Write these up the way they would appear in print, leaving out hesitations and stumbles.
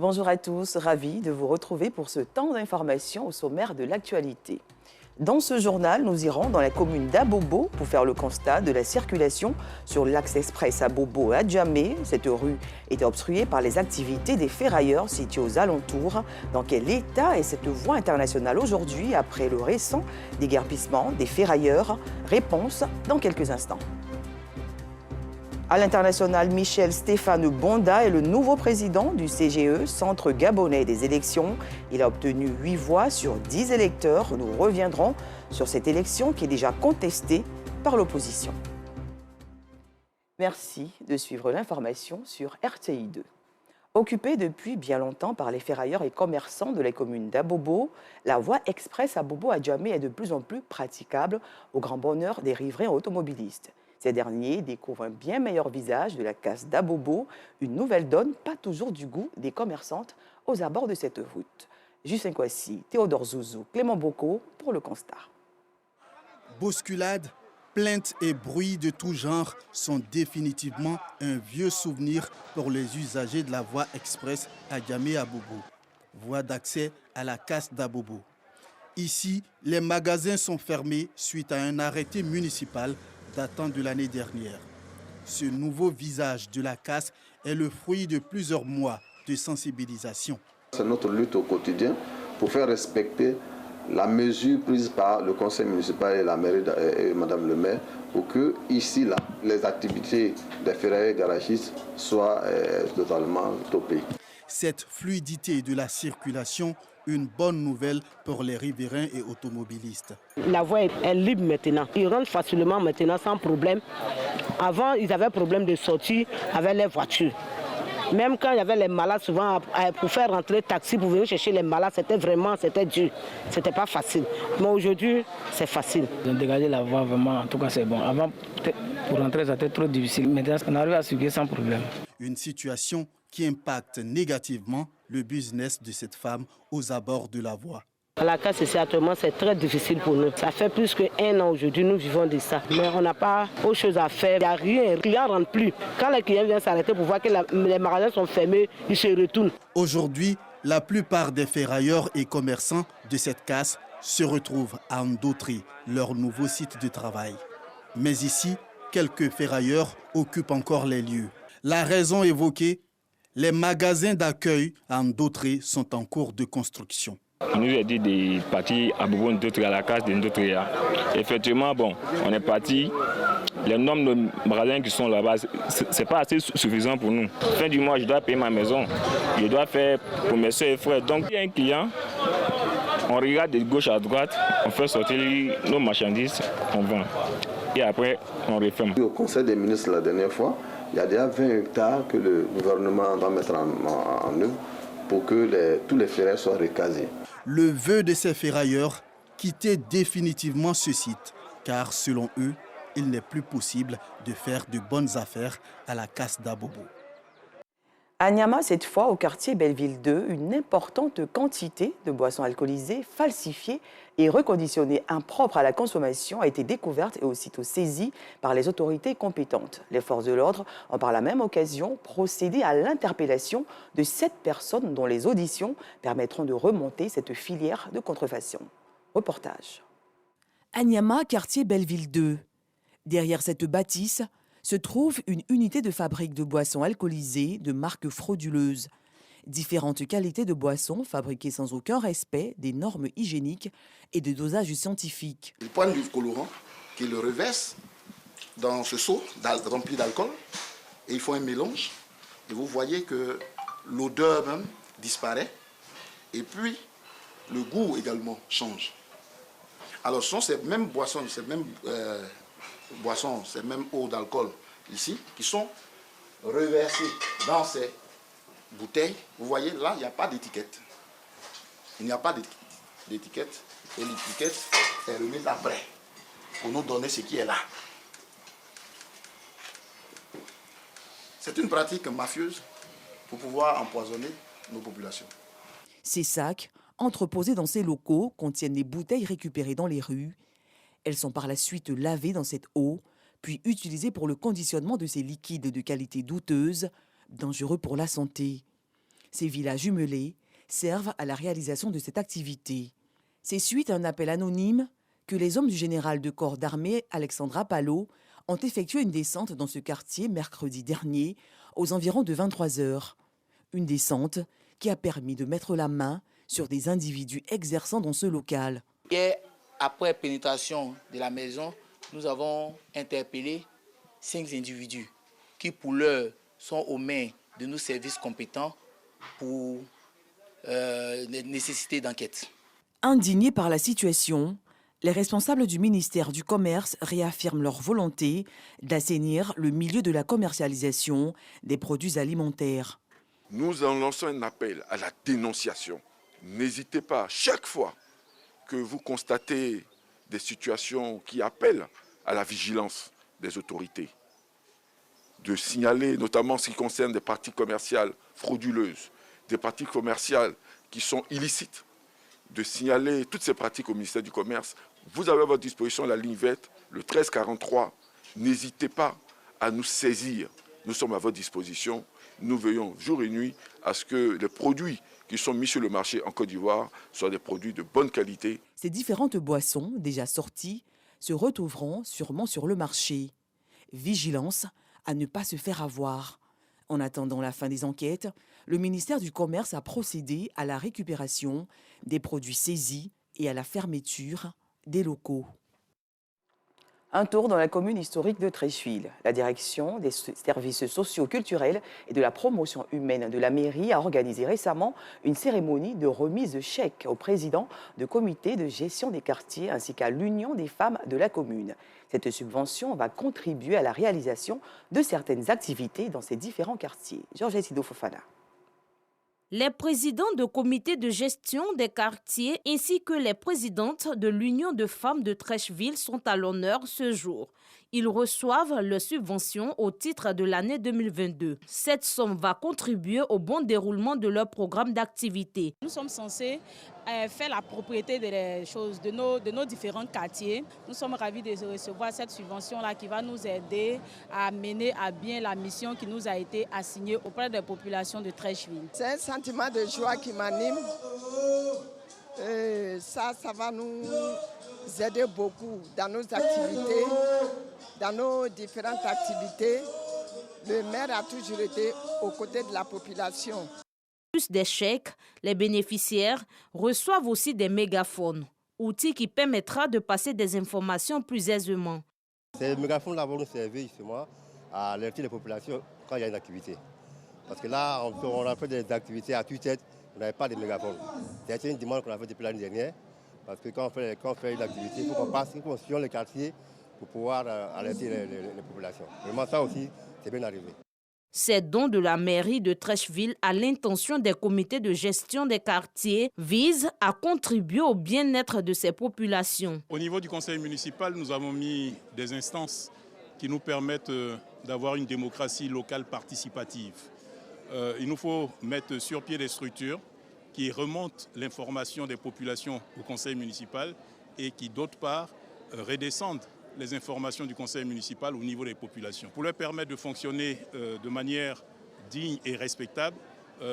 Bonjour à tous, ravi de vous retrouver pour ce temps d'information au sommaire de l'actualité. Dans ce journal, nous irons dans la commune d'Abobo pour faire le constat de la circulation sur l'axe express Abobo à Djamé. Cette rue est obstruée par les activités des ferrailleurs situés aux alentours. Dans quel état est cette voie internationale aujourd'hui après le récent déguerpissement des ferrailleurs? Réponse dans quelques instants. À l'international, Michel Stéphane Bonda est le nouveau président du CGE, Centre gabonais des élections. Il a obtenu 8 voix sur 10 électeurs. Nous reviendrons sur cette élection qui est déjà contestée par l'opposition. Merci de suivre l'information sur RTI2. Occupée depuis bien longtemps par les ferrailleurs et commerçants de la commune d'Abobo, la voie express Abobo à Djamé est de plus en plus praticable au grand bonheur des riverains automobilistes. Ces derniers découvrent un bien meilleur visage de la casse d'Abobo, une nouvelle donne pas toujours du goût des commerçantes aux abords de cette route. Justin Kwasi, Théodore Zouzou, Clément Bocco pour le constat. Bousculades, plaintes et bruits de tout genre sont définitivement un vieux souvenir pour les usagers de la voie express à Djamé-Abobo, voie d'accès à la casse d'Abobo. Ici, les magasins sont fermés suite à un arrêté municipal datant de l'année dernière. Ce nouveau visage de la casse est le fruit de plusieurs mois de sensibilisation. C'est notre lutte au quotidien pour faire respecter la mesure prise par le conseil municipal et la mairie et Madame le maire pour que ici, là, les activités des ferrailleurs et garagistes soient totalement stoppées. Cette fluidité de la circulation, une bonne nouvelle pour les riverains et automobilistes. La voie est libre maintenant. Ils rentrent facilement maintenant sans problème. Avant, ils avaient problème de sortie avec les voitures. Même quand il y avait les malades, souvent pour faire rentrer taxi, pour venir chercher les malades, c'était dur. C'était pas facile. Mais aujourd'hui, c'est facile. Ils ont dégagé la voie vraiment, en tout cas c'est bon. Avant, pour rentrer, c'était trop difficile. Maintenant, on arrive à circuler sans problème. Une situation qui impacte négativement le business de cette femme aux abords de la voie. À la casse ici actuellement, c'est très difficile pour nous. Ça fait plus qu'1 an aujourd'hui, nous vivons de ça. Mais on n'a pas autre chose à faire. Il n'y a rien, les clients ne rentrent plus. Quand les clients viennent s'arrêter pour voir que les magasins sont fermés, ils se retournent. Aujourd'hui, la plupart des ferrailleurs et commerçants de cette casse se retrouvent à Ndotri, leur nouveau site de travail. Mais ici, quelques ferrailleurs occupent encore les lieux. La raison évoquée, les magasins d'accueil à Ndotri sont en cours de construction. On nous a dit de partir à Bobo Ndotri, à la casse de Ndotri. Effectivement, bon, on est parti. Les nombres de magasins qui sont là-bas, ce n'est pas assez suffisant pour nous. Fin du mois, je dois payer ma maison. Je dois faire pour mes soeurs et frères. Donc, il y a un client, on regarde de gauche à droite, on fait sortir nos marchandises, on vend. Et après, on referme. Au Conseil des ministres la dernière fois, il y a déjà 20 hectares que le gouvernement doit mettre en œuvre pour que tous les ferrailleurs soient recasés. Le vœu de ces ferrailleurs, quitter définitivement ce site, car selon eux, il n'est plus possible de faire de bonnes affaires à la casse d'Abobo. À Niama, cette fois au quartier Belleville 2, une importante quantité de boissons alcoolisées falsifiées et reconditionnées impropres à la consommation a été découverte et aussitôt saisie par les autorités compétentes. Les forces de l'ordre ont par la même occasion procédé à l'interpellation de 7 personnes dont les auditions permettront de remonter cette filière de contrefaçon. Reportage. À Niama, quartier Belleville 2. Derrière cette bâtisse se trouve une unité de fabrique de boissons alcoolisées de marques frauduleuses. Différentes qualités de boissons fabriquées sans aucun respect des normes hygiéniques et de dosage scientifique. Ils prennent du colorant qu'ils le reversent dans ce seau rempli d'alcool et ils font un mélange. Et vous voyez que l'odeur même disparaît et puis le goût également change. Alors ce sont ces mêmes boissons, ces mêmes eaux d'alcool ici qui sont reversées dans ces bouteilles. Vous voyez là, il n'y a pas d'étiquette. Il n'y a pas d'étiquette et l'étiquette est remise après pour nous donner ce qui est là. C'est une pratique mafieuse pour pouvoir empoisonner nos populations. Ces sacs, entreposés dans ces locaux, contiennent les bouteilles récupérées dans les rues. Elles sont par la suite lavées dans cette eau, puis utilisées pour le conditionnement de ces liquides de qualité douteuse, dangereux pour la santé. Ces villages jumelés servent à la réalisation de cette activité. C'est suite à un appel anonyme que les hommes du général de corps d'armée Alexandra Pallo ont effectué une descente dans ce quartier mercredi dernier aux environs de 23 heures. Une descente qui a permis de mettre la main sur des individus exerçant dans ce local. Hier, après pénétration de la maison, nous avons interpellé 5 individus qui, pour l'heure, sont aux mains de nos services compétents pour les nécessités d'enquête. Indignés par la situation, les responsables du ministère du Commerce réaffirment leur volonté d'assainir le milieu de la commercialisation des produits alimentaires. Nous en lançons un appel à la dénonciation. N'hésitez pas, chaque fois que vous constatez des situations qui appellent à la vigilance des autorités, de signaler notamment ce qui concerne des pratiques commerciales frauduleuses, des pratiques commerciales qui sont illicites, de signaler toutes ces pratiques au ministère du Commerce. Vous avez à votre disposition la ligne verte, le 1343. N'hésitez pas à nous saisir. Nous sommes à votre disposition. Nous veillons jour et nuit à ce que les produits qui sont mis sur le marché en Côte d'Ivoire soient des produits de bonne qualité. Ces différentes boissons déjà sorties se retrouveront sûrement sur le marché. Vigilance à ne pas se faire avoir. En attendant la fin des enquêtes, le ministère du Commerce a procédé à la récupération des produits saisis et à la fermeture des locaux. Un tour dans la commune historique de Treichville. La direction des services socio-culturels et de la promotion humaine de la mairie a organisé récemment une cérémonie de remise de chèques au président de comité de gestion des quartiers ainsi qu'à l'Union des femmes de la commune. Cette subvention va contribuer à la réalisation de certaines activités dans ces différents quartiers. Georges Sido Fofana. Les présidents de comité de gestion des quartiers ainsi que les présidentes de l'Union de femmes de Treichville sont à l'honneur ce jour. Ils reçoivent leurs subventions au titre de l'année 2022. Cette somme va contribuer au bon déroulement de leur programme d'activité. Nous sommes censés faire la propriété des choses de nos différents quartiers. Nous sommes ravis de recevoir cette subvention-là qui va nous aider à mener à bien la mission qui nous a été assignée auprès des populations de Treichville. C'est un sentiment de joie qui m'anime. Ça va nous aider beaucoup dans nos activités, dans nos différentes activités. Le maire a toujours été aux côtés de la population. Plus des chèques, les bénéficiaires reçoivent aussi des mégaphones, outil qui permettra de passer des informations plus aisément. Ces mégaphones-là vont nous servir justement à alerter les populations quand il y a une activité. Parce que là, on a fait des activités à tue-tête, on n'avait pas de mégaphones. C'est une demande qu'on a fait depuis l'année dernière. Parce que quand on fait une activité, il faut qu'on passe, qu'on sillonne les quartiers pour pouvoir alerter les populations. Vraiment, ça aussi, c'est bien arrivé. Ces dons de la mairie de Treichville à l'intention des comités de gestion des quartiers visent à contribuer au bien-être de ces populations. Au niveau du conseil municipal, nous avons mis des instances qui nous permettent d'avoir une démocratie locale participative. Il nous faut mettre sur pied des structures qui remontent l'information des populations au conseil municipal et qui, d'autre part, redescendent les informations du conseil municipal au niveau des populations. Pour leur permettre de fonctionner de manière digne et respectable,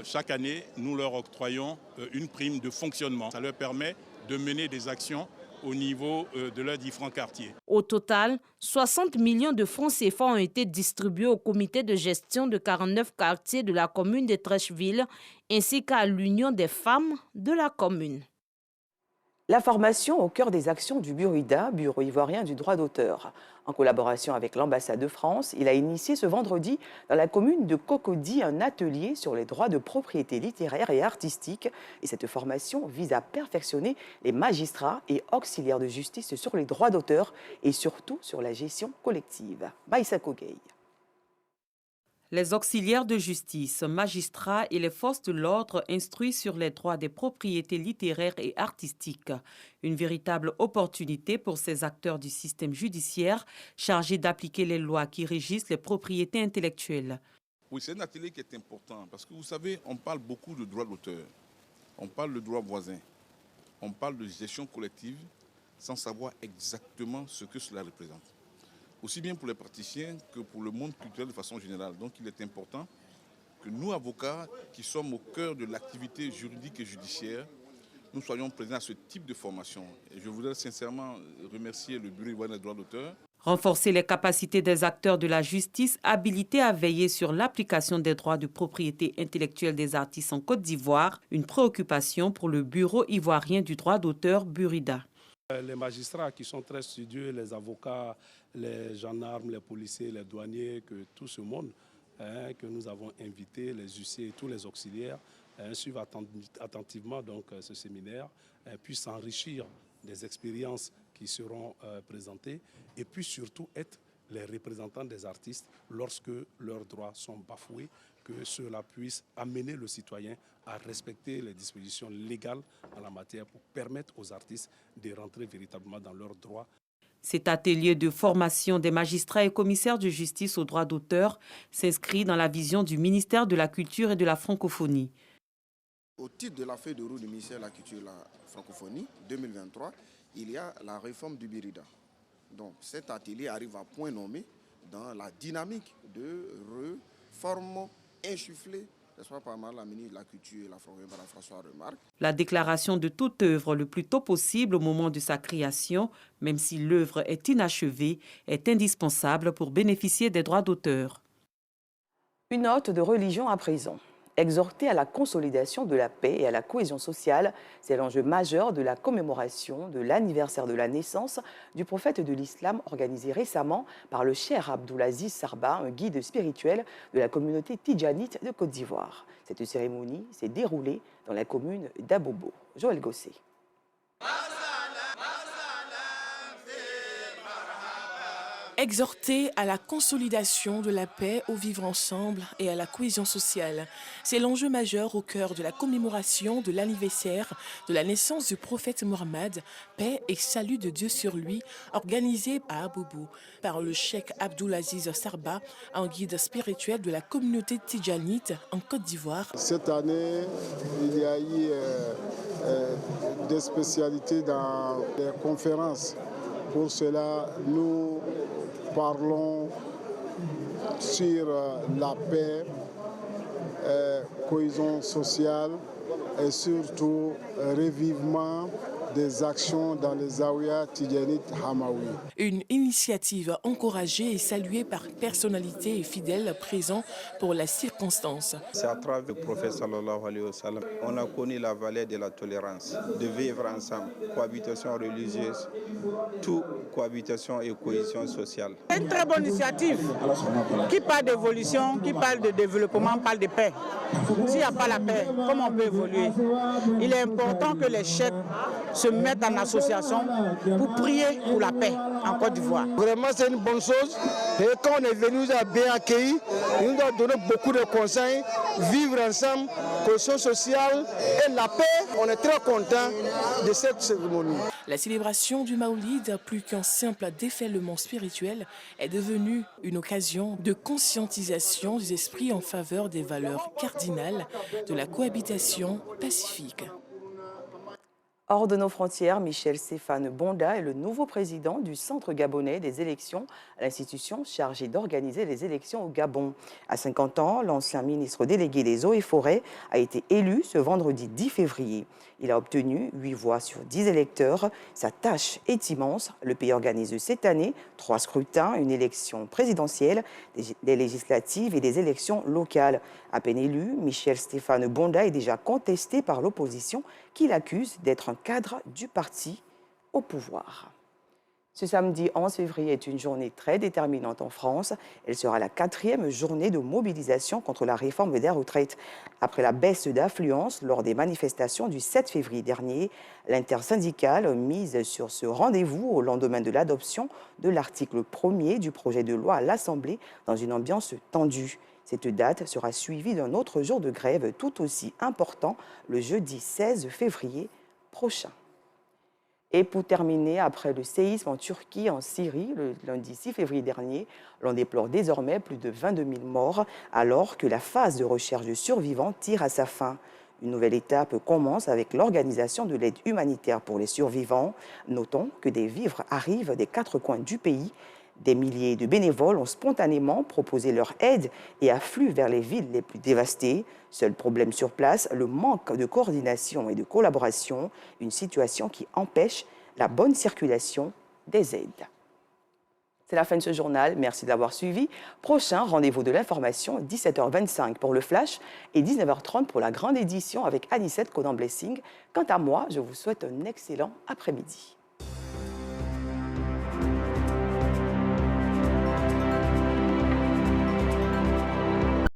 chaque année, nous leur octroyons une prime de fonctionnement. Ça leur permet de mener des actions au niveau de leurs différents quartiers. Au total, 60 millions de francs CFA ont été distribués au comité de gestion de 49 quartiers de la commune de Treichville ainsi qu'à l'Union des femmes de la commune. La formation au cœur des actions du Burida, Bureau ivoirien du droit d'auteur. En collaboration avec l'ambassade de France, il a initié ce vendredi dans la commune de Cocody un atelier sur les droits de propriété littéraire et artistique. Et cette formation vise à perfectionner les magistrats et auxiliaires de justice sur les droits d'auteur et surtout sur la gestion collective. Maïssa Kogei. Les auxiliaires de justice, magistrats et les forces de l'ordre instruisent sur les droits des propriétés littéraires et artistiques. Une véritable opportunité pour ces acteurs du système judiciaire chargés d'appliquer les lois qui régissent les propriétés intellectuelles. Oui, c'est un atelier qui est important parce que vous savez, on parle beaucoup de droits d'auteur, on parle de droits voisins, on parle de gestion collective sans savoir exactement ce que cela représente. Aussi bien pour les praticiens que pour le monde culturel de façon générale. Donc il est important que nous, avocats, qui sommes au cœur de l'activité juridique et judiciaire, nous soyons présents à ce type de formation. Et je voudrais sincèrement remercier le Bureau ivoirien des droits d'auteur. Renforcer les capacités des acteurs de la justice habilités à veiller sur l'application des droits de propriété intellectuelle des artistes en Côte d'Ivoire, une préoccupation pour le Bureau ivoirien du droit d'auteur, Burida. Les magistrats qui sont très studieux, les avocats, les gendarmes, les policiers, les douaniers, que tout ce monde que nous avons invité, les huissiers et tous les auxiliaires, suivent attentivement donc, ce séminaire, puissent s'enrichir des expériences qui seront présentées et puis surtout être les représentants des artistes lorsque leurs droits sont bafoués, que cela puisse amener le citoyen à respecter les dispositions légales en la matière pour permettre aux artistes de rentrer véritablement dans leurs droits. Cet atelier de formation des magistrats et commissaires de justice aux droits d'auteur s'inscrit dans la vision du ministère de la Culture et de la Francophonie. Au titre de la feuille de route du ministère de la Culture et de la Francophonie 2023, il y a la réforme du Burida. Donc cet atelier arrive à point nommé dans la dynamique de réforme insufflée par la ministre de la Culture et de la Francophonie, Mme François Remarque. La déclaration de toute œuvre le plus tôt possible au moment de sa création, même si l'œuvre est inachevée, est indispensable pour bénéficier des droits d'auteur. Une note de religion à présent. Exhorter à la consolidation de la paix et à la cohésion sociale, c'est l'enjeu majeur de la commémoration de l'anniversaire de la naissance du prophète de l'islam organisé récemment par le cheikh Abdoulaziz Sarba, un guide spirituel de la communauté tidjanite de Côte d'Ivoire. Cette cérémonie s'est déroulée dans la commune d'Abobo. Joël Gosset. Exhorter à la consolidation de la paix, au vivre ensemble et à la cohésion sociale. C'est l'enjeu majeur au cœur de la commémoration de l'anniversaire de la naissance du prophète Mohammed, paix et salut de Dieu sur lui, organisé à Abobo par le cheikh Abdoulaziz Sarba, un guide spirituel de la communauté tidjanite en Côte d'Ivoire. Cette année, il y a eu des spécialités dans les conférences. Pour cela, nous parlons sur la paix, cohésion sociale et surtout revivement des actions dans les Zawiya Tidjanite Hamawi. Une initiative encouragée et saluée par personnalités et fidèles présents pour la circonstance. C'est à travers le prophète sallallahu alayhi wa sallam, on a connu la valeur de la tolérance, de vivre ensemble, cohabitation religieuse, tout cohabitation et cohésion sociale. C'est une très bonne initiative qui parle d'évolution, qui parle de développement, parle de paix. S'il n'y a pas la paix, comment on peut évoluer? Il est important que les chefs se mettent en association pour prier pour la paix en Côte d'Ivoire. Vraiment, c'est une bonne chose. Et quand on est venu, nous a bien accueillis. Il nous a donné beaucoup de conseils. Vivre ensemble, cohésion sociale et la paix. On est très contents de cette cérémonie. La célébration du Maoulid, plus qu'un simple défailement spirituel, est devenue une occasion de conscientisation des esprits en faveur des valeurs cardinales de la cohabitation pacifique. Hors de nos frontières, Michel Stéphane Bonda est le nouveau président du Centre gabonais des élections, l'institution chargée d'organiser les élections au Gabon. À 50 ans, l'ancien ministre délégué des Eaux et Forêts a été élu ce vendredi 10 février. Il a obtenu 8 voix sur 10 électeurs. Sa tâche est immense. Le pays organise cette année 3 scrutins, une élection présidentielle, des législatives et des élections locales. À peine élu, Michel Stéphane Bonda est déjà contesté par l'opposition qui l'accuse d'être un cadre du parti au pouvoir. Ce samedi 11 février est une journée très déterminante en France. Elle sera la 4e journée de mobilisation contre la réforme des retraites. Après la baisse d'affluence lors des manifestations du 7 février dernier, l'intersyndicale mise sur ce rendez-vous au lendemain de l'adoption de l'article 1er du projet de loi à l'Assemblée dans une ambiance tendue. Cette date sera suivie d'un autre jour de grève tout aussi important, le jeudi 16 février prochain. Et pour terminer, après le séisme en Turquie, en Syrie, le lundi 6 février dernier, l'on déplore désormais plus de 22 000 morts, alors que la phase de recherche de survivants tire à sa fin. Une nouvelle étape commence avec l'organisation de l'aide humanitaire pour les survivants. Notons que des vivres arrivent des 4 coins du pays. Des milliers de bénévoles ont spontanément proposé leur aide et affluent vers les villes les plus dévastées. Seul problème sur place, le manque de coordination et de collaboration, une situation qui empêche la bonne circulation des aides. C'est la fin de ce journal. Merci de l'avoir suivi. Prochain rendez-vous de l'information, 17h25 pour le Flash et 19h30 pour la grande édition avec Anicette Conan-Blessing. Quant à moi, je vous souhaite un excellent après-midi.